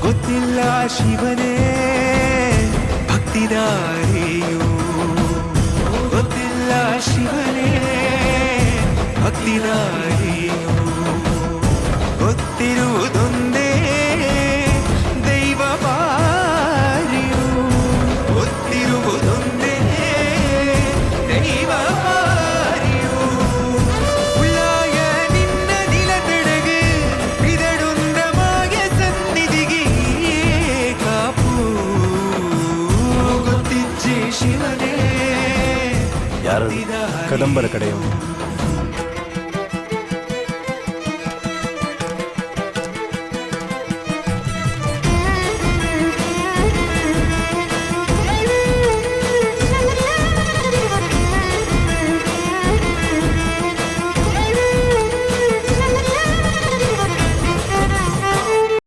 ಗೊತ್ತಿಲ್ಲ ಶಿವನೇ ಭಕ್ತಿದಾರಿಯು, ಗೊತ್ತಿಲ್ಲ ಶಿವನೇ ಭಕ್ತಿದಾರಿಯು, ಗೊತ್ತಿರುವುದೊಂದೇ ದೈವ ಬಾರಿಯು, ಗೊತ್ತಿರುವುದೊಂದೇ ದೈವ ಬಾರಿಯು. ಉಳ್ಳಾಯ ನಿನ್ನ ನಿಲತಡೆಗೆ ಇದಡುಂದ ಮಾಯ ಸನ್ನಿಧಿಗೆ ಕಾಪು ಗೊತ್ತಿಜ್ಜೆ ಶಿವನೇ. ಯಾರು ಕದಂಬರ ಕಡೆಯವರು?